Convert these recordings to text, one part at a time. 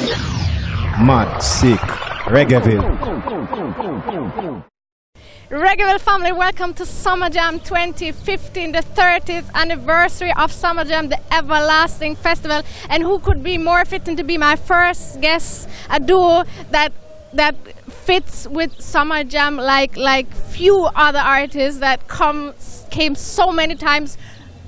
Mad, sick, Reggaeville. Reggaeville family, welcome to SummerJam 2015, the 30th anniversary of SummerJam, the everlasting festival. And who could be more fitting to be my first guest, a duo that fits with SummerJam like few other artists that came so many times,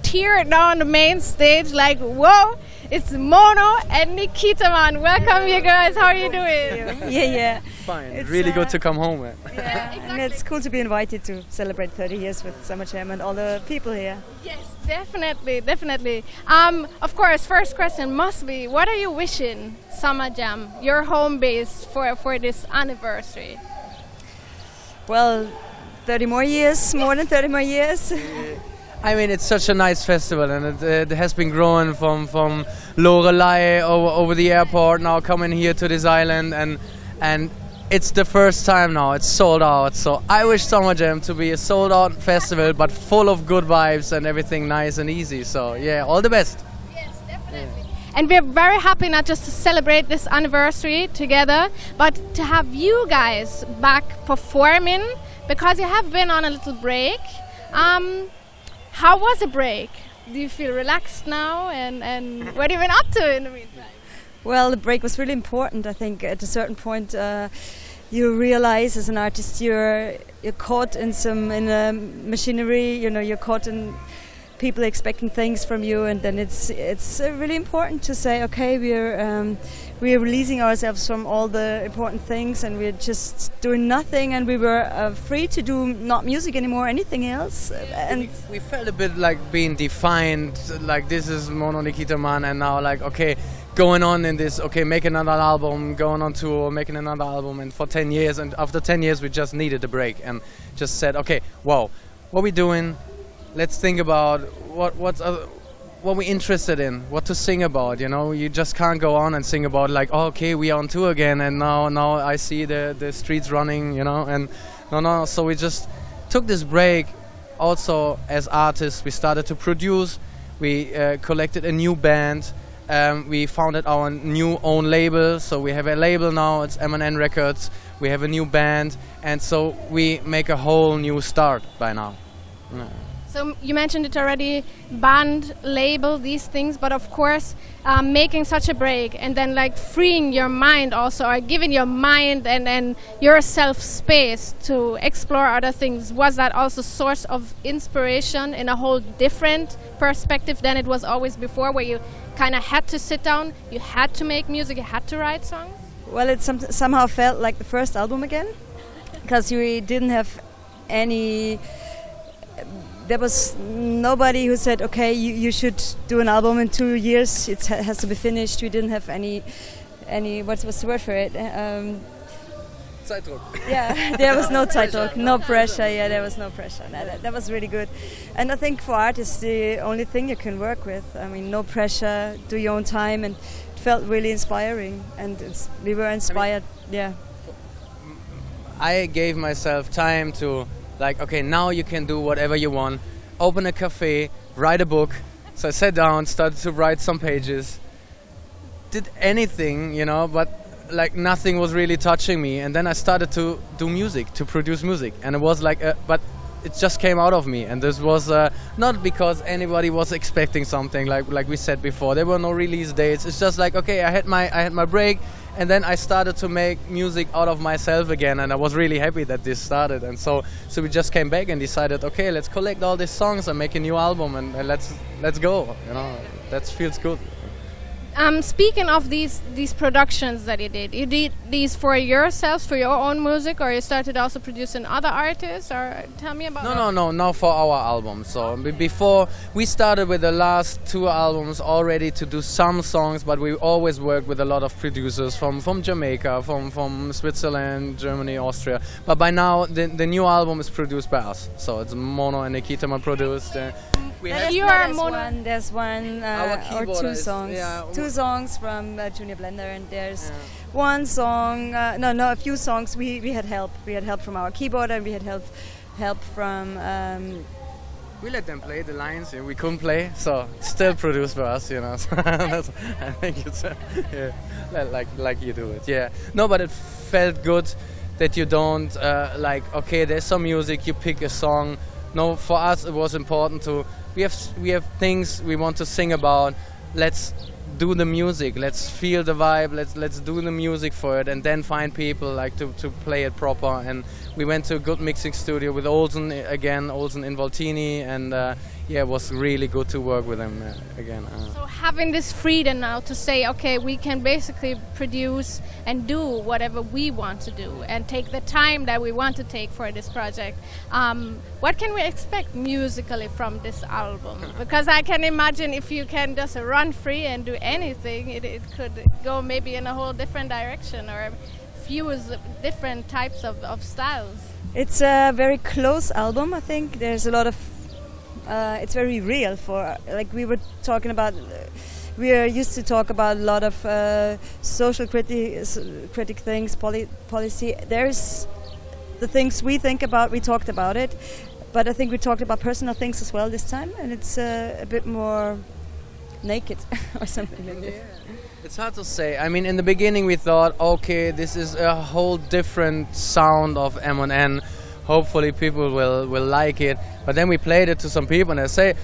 tear down the main stage like, whoa, it's Mono and Nikitaman. Welcome, you guys. How are you doing? Yeah. Fine. It's really good to come home. Yeah, exactly. And it's cool to be invited to celebrate 30 years with SummerJam and all the people here. Yes, definitely. Of course, first question must be, what are you wishing SummerJam, your home base, for this anniversary? Well, 30 more years, more than 30 more years. I mean, it's such a nice festival, and it has been growing from Lorelei over the airport, now coming here to this island, and it's the first time now it's sold out. So I wish SummerJam to be a sold out festival, but full of good vibes and everything nice and easy. So yeah, all the best. Yes, definitely. Yeah. And we're very happy not just to celebrate this anniversary together, but to have you guys back performing, because you have been on a little break. How was the break? Do you feel relaxed now? And what have you been up to in the meantime? Well, the break was really important. I think at a certain point you realize as an artist you're caught in a machinery. You know, you're caught in people expecting things from you, and then it's really important to say, okay, we're releasing ourselves from all the important things, and we're just doing nothing, and we were free to do not music anymore, anything else. And we felt a bit like being defined, like this is Mono Nikitaman, and now like, okay, going on in this, okay, make another album, going on tour, making another album, and for 10 years, and after 10 years we just needed a break and just said, okay, wow, what we doing? Let's think about what we're interested in, what to sing about. You know, you just can't go on and sing about like, oh, okay, we are on tour again, and now I see the streets running. You know, and no. So we just took this break. Also, as artists, we started to produce. We collected a new band. We founded our new own label. So we have a label now. It's M&N Records. We have a new band, and so we make a whole new start by now. Yeah. So you mentioned it already, band, label, these things, but of course making such a break and then like freeing your mind also, or giving your mind and yourself space to explore other things. Was that also source of inspiration in a whole different perspective than it was always before, where you kind of had to sit down, you had to make music, you had to write songs? Well, it somehow felt like the first album again, because we didn't have any... There was nobody who said, okay, you should do an album in 2 years, it has to be finished. We didn't have any what's the word for it? Zeitdruck. Yeah, there was no Zeitdruck, no pressure. Yeah, there was no pressure. That was really good. And I think for artists, the only thing you can work with, I mean, no pressure, do your own time, and it felt really inspiring. And we were inspired, yeah. I gave myself time to, like, okay, now you can do whatever you want. Open a cafe, write a book. So I sat down, started to write some pages. Did anything, you know, but like nothing was really touching me. And then I started to do music, to produce music. And it was like, but it just came out of me. And this was not because anybody was expecting something, like we said before. There were no release dates. It's just like, okay, I had my break. And then I started to make music out of myself again, and I was really happy that this started. And so we just came back and decided, okay, let's collect all these songs and make a new album, and let's go. You know, that feels good. Speaking of these productions that you did these for yourselves, for your own music, or you started also producing other artists, or tell me about that. No, for our album. So before, we started with the last 2 albums already to do some songs, but we always worked with a lot of producers from Jamaica, from Switzerland, Germany, Austria. But by now, the new album is produced by us. So it's Mono and Nikitaman produced. There's one or 2 songs. Yeah, 2 songs from Junior Blender, and there's one song. A few songs. We had help. We had help from our keyboarder, and we had help from we let them play the lines. Yeah, we couldn't play, so still produced by us, you know. So that's, I think it's like you do it. Yeah. No, but it felt good that you don't like. Okay, there's some music. You pick a song. No, for us it was important to. We have things we want to sing about. Let's do the music. Let's feel the vibe. Let's do the music for it, and then find people like to play it proper. And we went to a good mixing studio with Olsen again, Olsen in Voltini, and yeah, it was really good to work with him again. So having this freedom now to say, okay, we can basically produce and do whatever we want to do, and take the time that we want to take for this project. What can we expect musically from this album? Because I can imagine if you can just run free and do anything, it could go maybe in a whole different direction, or fuse different types of styles. It's a very close album, I think. There's a lot of it's very real. For like we were talking about, we are used to talk about a lot of social critic things, policy. There's the things we think about. We talked about it, but I think we talked about personal things as well this time, and it's a bit more naked or something like that. It's hard to say. I mean, in the beginning we thought, okay, this is a whole different sound of M&N. Hopefully people will like it. But then we played it to some people and they say,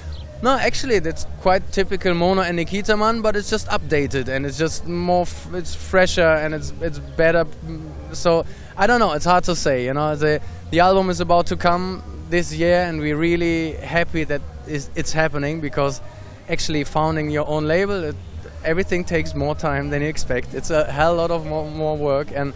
no, actually that's quite typical Mono and Nikitaman, but it's just updated and it's just more, it's fresher and it's better. So I don't know. It's hard to say. You know, the album is about to come this year, and we're really happy that it's happening, because actually founding your own label, everything takes more time than you expect. It's a hell lot of more work, and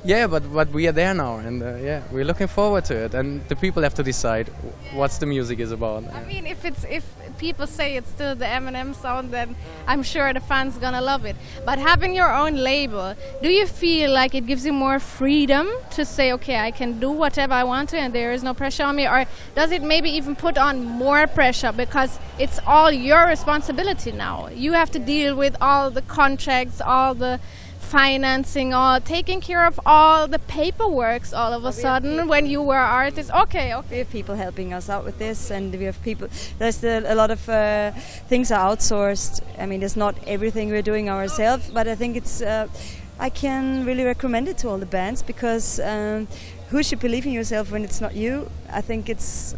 yeah, but we are there now, and yeah, we're looking forward to it. And the people have to decide what the music is about. I mean, if people say it's still the M&M sound, then I'm sure the fans gonna love it. But having your own label, do you feel like it gives you more freedom to say, okay, I can do whatever I want to, and there is no pressure on me, or does it maybe even put on more pressure because it's all your responsibility now? You have to deal with all the contracts, all the financing, or taking care of all the paperwork all of a sudden when you were artists. Okay. We have people helping us out with this, and we have people, there's a lot of things are outsourced. I mean, there's not everything we're doing ourselves, but I think it's I can really recommend it to all the bands, because who should believe in yourself when it's not you? I think it's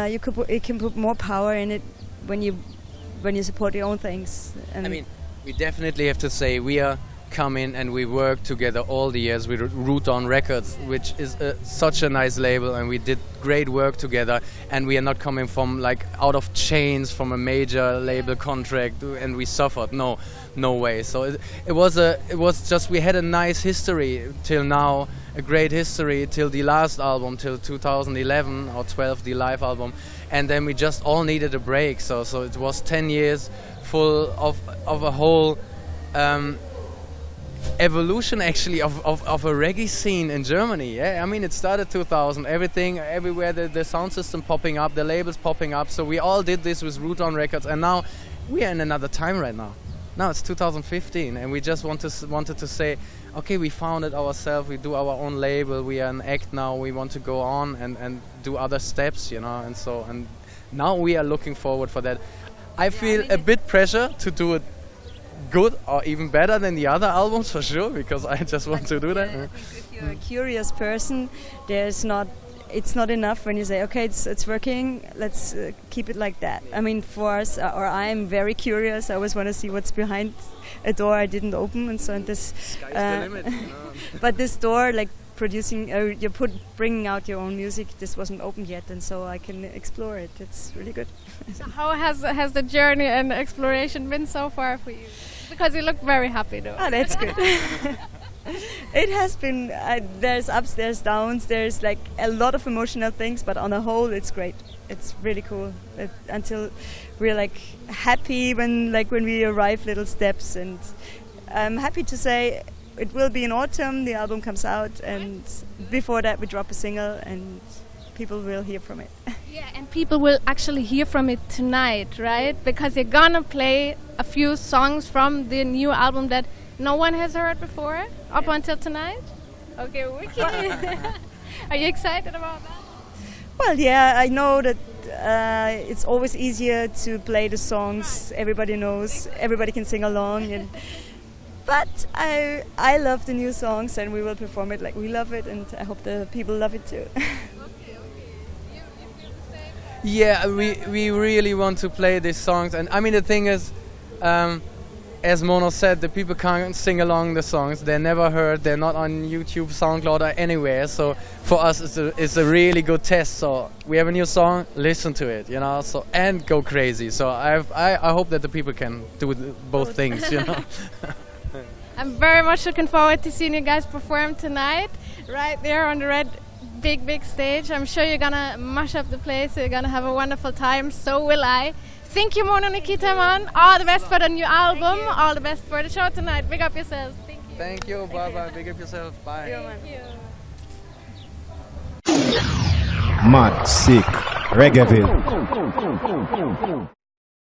you can put more power in it when you support your own things. And I mean, we definitely have to say we are come in and we worked together all the years with Root On Records, which is such a nice label, and we did great work together, and we are not coming from like out of chains from a major label contract and we suffered. No way. So it was just, we had a nice history till now, a great history till the last album, till 2011 or 12, the live album, and then we just all needed a break. So it was 10 years full of a whole evolution actually of a reggae scene in Germany. Yeah, I mean, it started 2000, everywhere the sound system popping up, the labels popping up. So we all did this with Root On Records, and now we are in another time right now. Now it's 2015, and we just wanted to say, okay, we found it ourselves, we do our own label, we are an act now, we want to go on and do other steps, you know, and now we are looking forward for that. I feel a bit pressure to do it good or even better than the other albums, for sure, because I just want to do that. I think if you're a curious person, it's not enough when you say, okay, it's working, let's keep it like that. I mean, for us, or I'm very curious. I always want to see what's behind a door I didn't open, and so on. This sky's the limit, you know. But this door, like producing, bringing out your own music, this wasn't open yet, and so I can explore it. It's really good. So how has the journey and exploration been so far for you? Because you look very happy, though. Oh, that's good. It has been, there's ups, there's downs, there's like a lot of emotional things, but on the whole it's great. It's really cool. Until we're like happy when we arrive little steps, and I'm happy to say it will be in autumn, the album comes out, and before that we drop a single and people will hear from it. Yeah, and people will actually hear from it tonight, right? Because you're gonna play a few songs from the new album that no one has heard before up until tonight. Okay, wicked. Are you excited about that? Well, yeah, I know that it's always easier to play the songs everybody knows, everybody can sing along. But I love the new songs, and we will perform it like we love it, and I hope the people love it too. Yeah, we really want to play these songs, and I mean the thing is, as Mono said, the people can't sing along the songs. They're never heard. They're not on YouTube, SoundCloud, or anywhere. So for us, it's a really good test. So we have a new song, listen to it, you know. So and go crazy. So I hope that the people can do both things, you know. I'm very much looking forward to seeing you guys perform tonight, right there on the red big stage. I'm sure you're gonna mash up the place. You're gonna have a wonderful time. So will I. Thank you, Mono Nikitaman. All the best for the new album. All the best for the show tonight. Big up yourselves. Thank you. Thank you. Bye-bye. Big up yourself. Bye. Thank you. Mad, sick, Reggaeville.